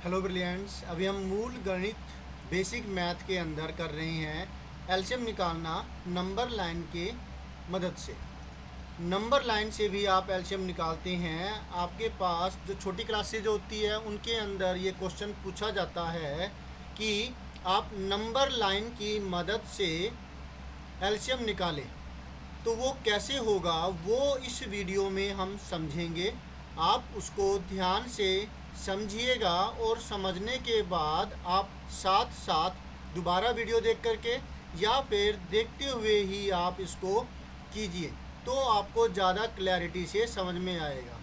Hello brilliants. अभी हम मूल गणित बेसिक मैथ के अंदर कर रहे हैं एलसीएम निकालना नंबर लाइन के मदद से। नंबर लाइन से भी आप एलसीएम निकालते हैं। आपके पास जो छोटी क्लासेज होती है उनके अंदर ये क्वेश्चन पूछा जाता है कि आप नंबर लाइन की मदद से एलसीएम निकालें, तो वो कैसे होगा वो इस वीडियो में हम समझेंगे। आप उसको ध्यान से समझिएगा और समझने के बाद आप साथ साथ दोबारा वीडियो देख करके या फिर देखते हुए ही आप इसको कीजिए, तो आपको ज़्यादा क्लैरिटी से समझ में आएगा।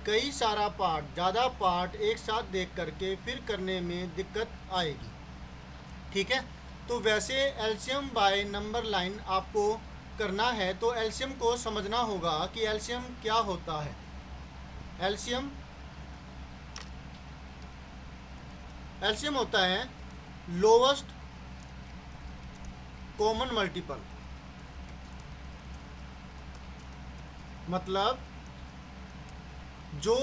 कई सारा पार्ट, ज़्यादा पार्ट एक साथ देख करके फिर करने में दिक्कत आएगी। ठीक है, तो वैसे एलसीएम बाय नंबर लाइन आपको करना है तो एलसीएम को समझना होगा कि एलसीएम क्या होता है। एलसीएम एलसीएम होता है लोवेस्ट कॉमन मल्टीपल। मतलब जो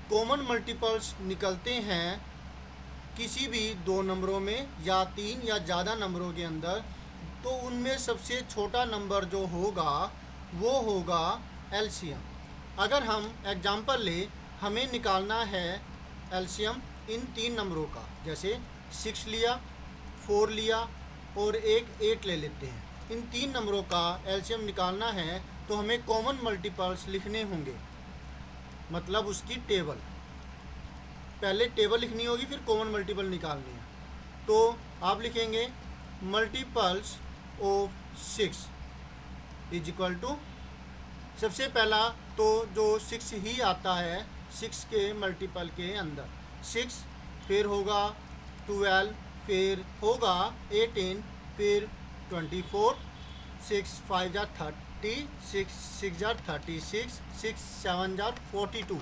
कॉमन मल्टीपल्स निकलते हैं किसी भी दो नंबरों में या तीन या ज़्यादा नंबरों के अंदर, तो उनमें सबसे छोटा नंबर जो होगा वो होगा एलसीएम। अगर हम एग्जांपल ले, हमें निकालना है एलसीएम इन तीन नंबरों का, जैसे 6 लिया, 4 लिया और एक 8 ले लेते हैं। इन तीन नंबरों का एलसीएम निकालना है तो हमें कॉमन मल्टीपल्स लिखने होंगे, मतलब उसकी टेबल। पहले टेबल लिखनी होगी, फिर कॉमन मल्टीपल निकालनी है। तो आप लिखेंगे multiples of 6 is equal to, सबसे पहला तो जो 6 ही आता है 6 के मल्टीपल के अंदर 6, फिर होगा 12, फिर होगा 18, फिर 24, 6 5 jar 30, 6 6 jar 36, 6 7 jar 42,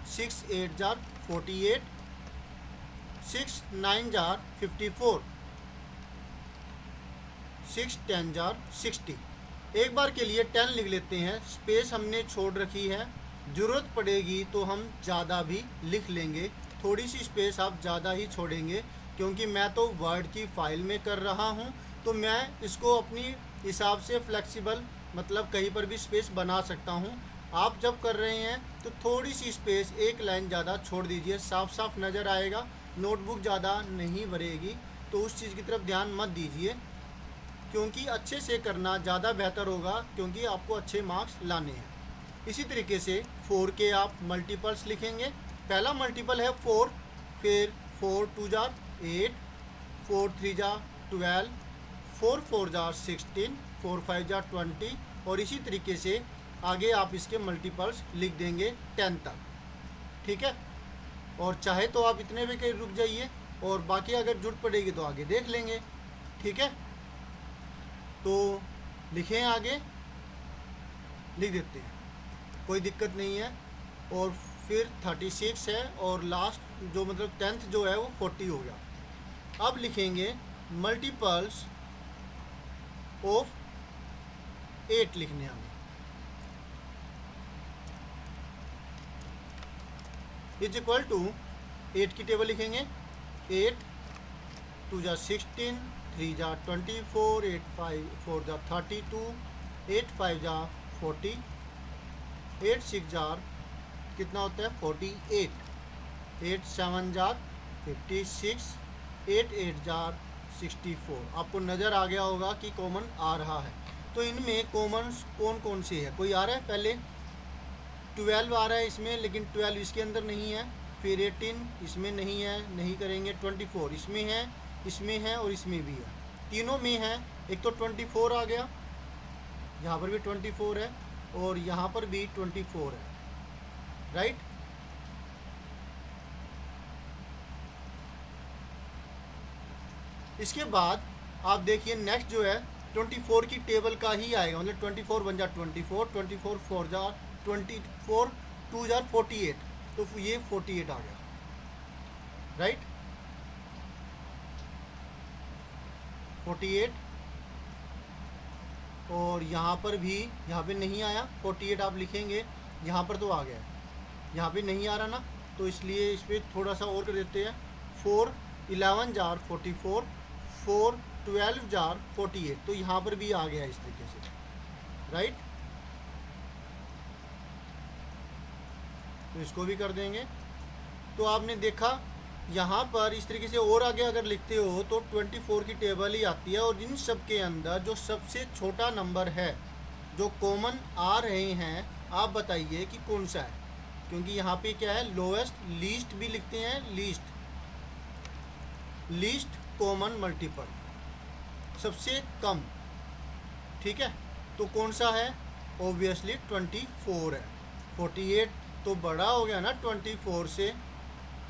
6 8 jar 48, 6 9 jar 54, 6 10 jar 60। एक बार के लिए 10 लिख लेते हैं, स्पेस हमने छोड़ रखी है, ज़रूरत पड़ेगी तो हम ज़्यादा भी लिख लेंगे। थोड़ी सी स्पेस आप ज़्यादा ही छोड़ेंगे क्योंकि मैं तो वर्ड की फ़ाइल में कर रहा हूँ, तो मैं इसको अपनी हिसाब से फ्लेक्सिबल, मतलब कहीं पर भी स्पेस बना सकता हूँ। आप जब कर रहे हैं तो थोड़ी सी स्पेस, एक लाइन ज़्यादा छोड़ दीजिए, साफ साफ नज़र आएगा, नोटबुक ज़्यादा नहीं भरेगी। तो उस चीज़ की तरफ ध्यान मत दीजिए, क्योंकि अच्छे से करना ज़्यादा बेहतर होगा, क्योंकि आपको अच्छे मार्क्स लाने हैं। इसी तरीके से 4 के आप मल्टीपल्स लिखेंगे। पहला मल्टीपल है 4, फिर 4 2 जार 8, 4 3 जार 12, 4 4 जार 16, 4 5 जार 20, और इसी तरीके से आगे आप इसके मल्टीपल्स लिख देंगे 10 तक। ठीक है, और चाहे तो आप इतने भी कहीं रुक जाइए और बाकी अगर जरूरत पड़ेगी तो आगे देख लेंगे। ठीक है, तो लिखें, आगे लिख देते हैं, कोई दिक्कत नहीं है। और फिर 36 है और लास्ट जो मतलब 10th जो है वो 40 हो गया। अब लिखेंगे मल्टीपल्स ऑफ 8 लिखने हमें, इज इक्वल टू 8 की टेबल लिखेंगे। 8 2 jar 16, 3 jar 24, 8 5 4 jar 32, 8 5 jar 40, 8 6 jar कितना होता है 48, 8 7 जार 56, 8 8 जार 64। आपको नज़र आ गया होगा कि कॉमन आ रहा है। तो इनमें कॉमन कौन कौन से है, कोई आ रहा है? पहले 12 आ रहा है इसमें, लेकिन 12 इसके अंदर नहीं है। फिर 18 इसमें नहीं है, नहीं करेंगे। 24 इसमें है, इसमें है और इसमें भी है, तीनों में है। एक तो 24 आ गया, यहाँ पर भी 24 है और यहाँ पर भी 24 है, राइट। इसके बाद आप देखिए नेक्स्ट जो है 24 की टेबल का ही आएगा, मतलब 24 1 जार 24, 24 4 जार 24, 2 जार 48, तो ये 48 आ गया, राइट। 48, और यहाँ पर भी, यहाँ पे नहीं आया 48 आप लिखेंगे, यहाँ पर तो आ गया, यहाँ पे नहीं आ रहा ना, तो इसलिए इस पर थोड़ा सा और कर देते हैं। 4 11 जार 44, 4 12 जार 48, तो यहाँ पर भी आ गया इस तरीके से, राइट। तो इसको भी कर देंगे। तो आपने देखा यहाँ पर इस तरीके से और आगे अगर लिखते हो तो 24 की टेबल ही आती है, और इन सब के अंदर जो सबसे छोटा नंबर है जो कॉमन आ रहे हैं, आप बताइए कि कौन सा है, क्योंकि यहाँ पे क्या है, लोएस्ट, लीस्ट भी लिखते हैं, लीस्ट कॉमन मल्टीपल, सबसे कम, ठीक है। तो कौन सा है, ऑब्वियसली 24 है। 48 तो बड़ा हो गया ना 24 से,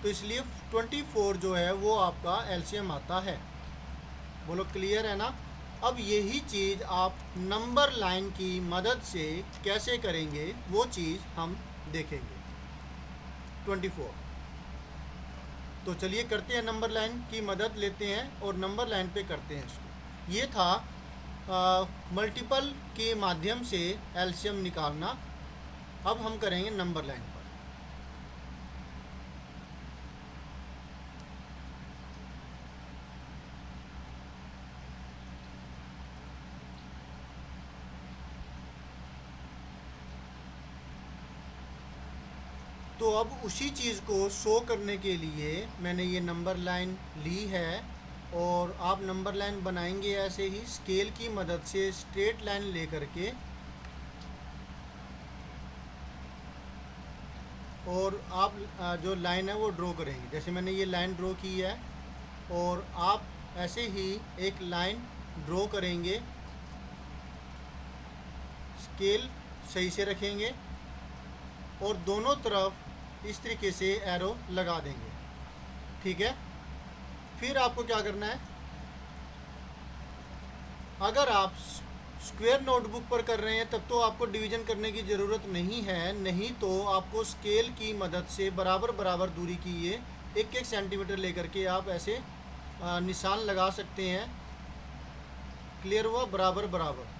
तो इसलिए 24 जो है वो आपका एलसीएम आता है। बोलो क्लियर है ना। अब यही चीज़ आप नंबर लाइन की मदद से कैसे करेंगे वो चीज़ हम देखेंगे। 24, तो चलिए करते हैं, नंबर लाइन की मदद लेते हैं और नंबर लाइन पे करते हैं इसको। ये था मल्टीपल के माध्यम से एलसीएम निकालना। अब हम करेंगे नंबर लाइन पर। तो अब उसी चीज़ को शो करने के लिए मैंने ये नंबर लाइन ली है, और आप नंबर लाइन बनाएंगे ऐसे ही स्केल की मदद से स्ट्रेट लाइन लेकर के, और आप जो लाइन है वो ड्रॉ करेंगे। जैसे मैंने ये लाइन ड्रॉ की है, और आप ऐसे ही एक लाइन ड्रॉ करेंगे, स्केल सही से रखेंगे और दोनों तरफ इस तरीके से एरो लगा देंगे, ठीक है। फिर आपको क्या करना है, अगर आप स्क्वायर नोटबुक पर कर रहे हैं तब तो आपको डिवीजन करने की ज़रूरत नहीं है, नहीं तो आपको स्केल की मदद से बराबर बराबर दूरी की ये 1-1 सेंटीमीटर लेकर के आप ऐसे निशान लगा सकते हैं। क्लियर हुआ, बराबर बराबर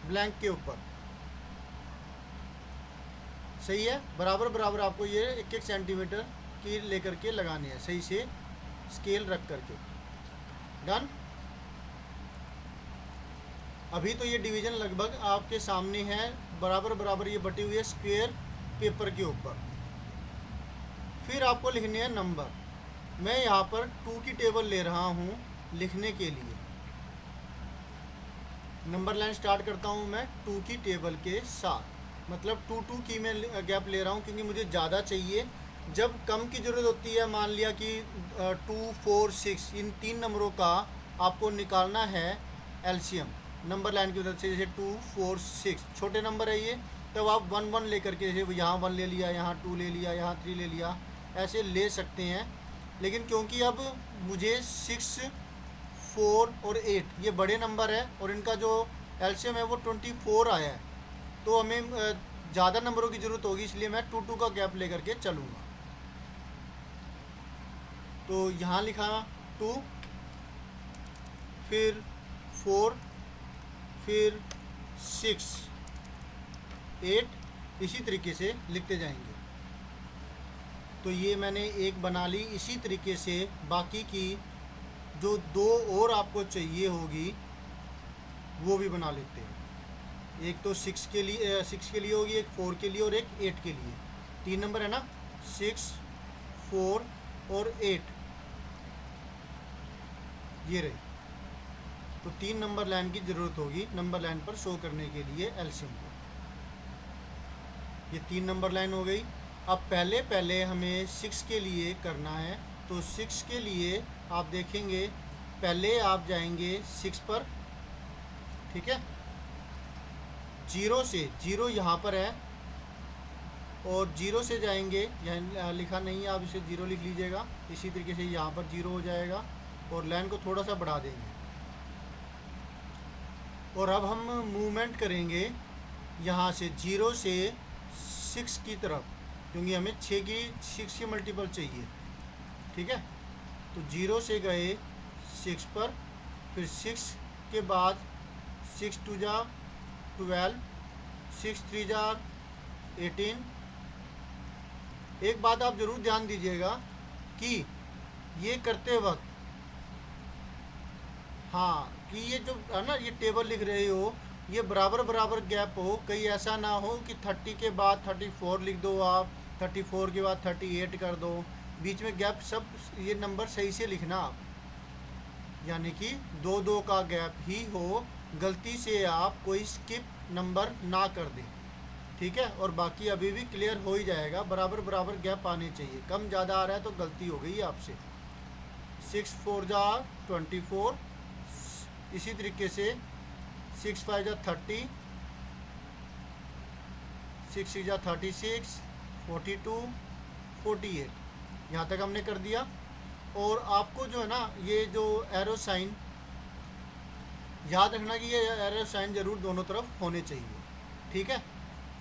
ब्लैंक के ऊपर, सही है। बराबर बराबर आपको ये 1-1 सेंटीमीटर की लेकर के लगानी है, सही से स्केल रख करके। डन। अभी तो ये डिवीज़न लगभग आपके सामने है, बराबर बराबर ये बटी हुई है स्क्वायर पेपर के ऊपर। फिर आपको लिखने हैं नंबर। मैं यहाँ पर 2 की टेबल ले रहा हूँ लिखने के लिए। नंबर लाइन स्टार्ट करता हूँ मैं 2 की टेबल के साथ, मतलब 2 की मैं गैप ले रहा हूँ क्योंकि मुझे ज़्यादा चाहिए। जब कम की ज़रूरत होती है, मान लिया कि 2, 4, 6 इन 3 नंबरों का आपको निकालना है एलसीएम नंबर लाइन की मदद से, जैसे 2, 4, 6 छोटे नंबर है ये, तब आप 1, 1 लेकर के, जैसे यहाँ 1 ले लिया, यहाँ 2 ले लिया, यहाँ 3 ले लिया, ऐसे ले सकते हैं। लेकिन क्योंकि अब मुझे 6, 4 और 8 ये बड़े नंबर है और इनका जो एलसीएम है वो 24 आया है, तो हमें ज़्यादा नंबरों की ज़रूरत होगी, इसलिए मैं 2 का गैप लेकर के चलूँगा। तो यहाँ लिखा 2, फिर 4, फिर 6, 8, इसी तरीके से लिखते जाएंगे। तो ये मैंने एक बना ली। इसी तरीके से बाकी की जो 2 और आपको चाहिए होगी वो भी बना लेते हैं। एक तो 6 के लिए होगी, एक 4 के लिए और एक 8 के लिए। 3 नंबर है ना, 6, 4 और 8, ये रही। तो 3 नंबर लाइन की ज़रूरत होगी नंबर लाइन पर शो करने के लिए एलसीएम को। ये 3 नंबर लाइन हो गई। अब पहले हमें 6 के लिए करना है। तो 6 के लिए आप देखेंगे, पहले आप जाएंगे 6 पर, ठीक है। 0 से 0 यहाँ पर है, और 0 से जाएंगे, यहाँ लिखा नहीं है, आप इसे 0 लिख लीजिएगा। इसी तरीके से यहाँ पर 0 हो जाएगा और लाइन को थोड़ा सा बढ़ा देंगे। और अब हम मूवमेंट करेंगे यहाँ से 0 से 6 की तरफ, क्योंकि हमें 6 की मल्टीपल चाहिए, ठीक है। तो 0 से गए 6 पर, फिर 6 के बाद 6 2 जा 12, 6 3 जा 18, एक बात आप ज़रूर ध्यान दीजिएगा कि ये करते वक्त, हाँ, कि ये जो है ना ये टेबल लिख रहे हो ये बराबर बराबर गैप हो, कहीं ऐसा ना हो कि 30 के बाद 34 लिख दो आप, 34 के बाद 38 कर दो, बीच में गैप सब ये नंबर सही से लिखना आप, यानी कि 2-2 का गैप ही हो, गलती से आप कोई स्किप नंबर ना कर दें, ठीक है। और बाकी अभी भी क्लियर हो ही जाएगा, बराबर बराबर गैप आने चाहिए, कम ज़्यादा आ रहा है तो गलती हो गई आपसे। 6 4 जा 24, इसी तरीके से 6 5 जा 30, 6 6 जा 36, 42, 48, यहाँ तक हमने कर दिया। और आपको जो है ना ये जो एरो साइन याद रखना कि ये एरो साइन ज़रूर दोनों तरफ होने चाहिए, ठीक है।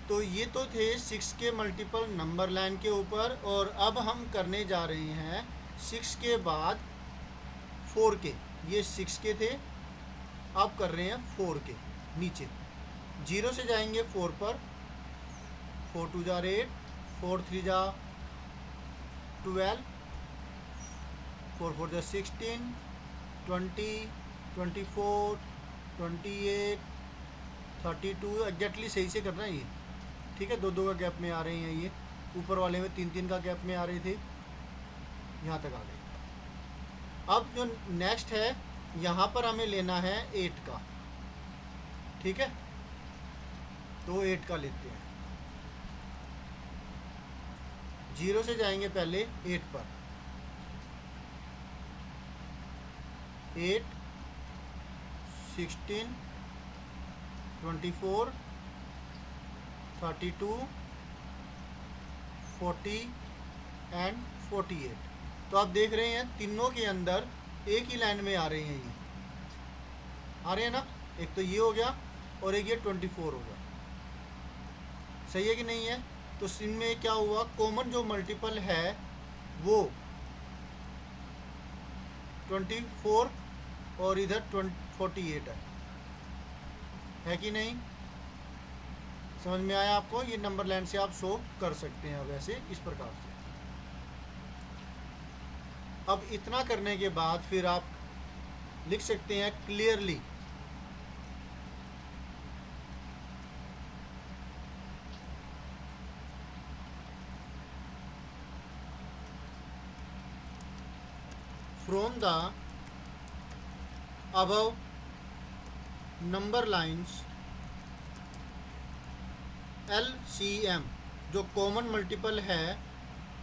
तो ये तो थे 6 के मल्टीपल नंबर लाइन के ऊपर, और अब हम करने जा रहे हैं 6 के बाद 4 के। ये 6 के थे, अब कर रहे हैं 4 के नीचे, 0 से जाएंगे 4 पर, 4 2 जा 8, 4 3 जा 12, 4 4 जा 16, 20, 24, 28, 32, एग्जैक्टली सही से करना है ये, ठीक है। 2-2 का गैप में आ रहे हैं, ये ऊपर वाले में 3-3 का गैप में आ रहे थे, यहाँ तक आ गए। अब जो नेक्स्ट है यहाँ पर हमें लेना है 8 का, ठीक है। तो 8 का लेते हैं, 0 से जाएंगे पहले 8 पर, 8, 16, 24, 32, 40 एंड 48। तो आप देख रहे हैं तीनों के अंदर एक ही लाइन में आ रहे हैं, ये आ रहे हैं ना, एक तो ये हो गया और एक ये 24 हो गया, सही है कि नहीं है। तो इनमें क्या हुआ, कॉमन जो मल्टीपल है वो 24 और इधर 48 है कि नहीं, समझ में आया आपको। ये नंबर लाइन से आप शो कर सकते हैं वैसे इस प्रकार से। अब इतना करने के बाद फिर आप लिख सकते हैं clearly, from the above number lines LCM जो कॉमन मल्टीपल है,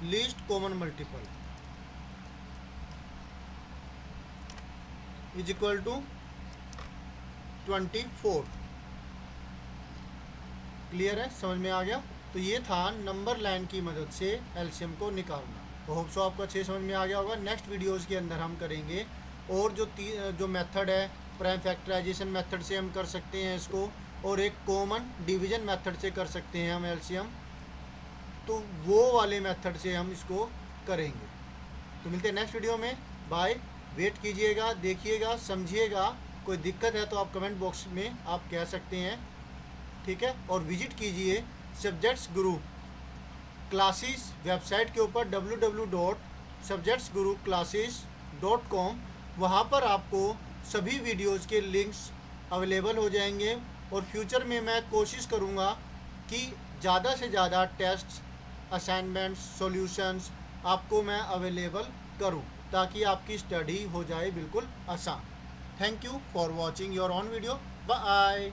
least common multiple is equal to 24। Clear है, समझ में आ गया। तो ये था नंबर लाइन की मदद से एलसीएम को निकालना। तो होप सो आपको अच्छे समझ में आ गया होगा। नेक्स्ट वीडियोस के अंदर हम करेंगे और जो मेथड है प्राइम फैक्टराइजेशन मेथड से हम कर सकते हैं इसको, और एक कॉमन डिवीजन मेथड से कर सकते हैं हम एलसीएम, तो वो वाले मेथड से हम इसको करेंगे। तो मिलते हैं नेक्स्ट वीडियो में, बाय। वेट कीजिएगा, देखिएगा, समझिएगा। कोई दिक्कत है तो आप कमेंट बॉक्स में आप कह सकते हैं, ठीक है। और विजिट कीजिए सब्जेक्ट्स गुरु क्लासेस वेबसाइट के ऊपर www.subjectsguruclasses.com। वहाँ पर आपको सभी वीडियोज़ के लिंक्स अवेलेबल हो जाएंगे, और फ्यूचर में मैं कोशिश करूँगा कि ज़्यादा से ज़्यादा टेस्ट, असाइनमेंट्स, सॉल्यूशंस आपको मैं अवेलेबल करूँ, ताकि आपकी स्टडी हो जाए बिल्कुल आसान। Thank you for watching your on video. Bye.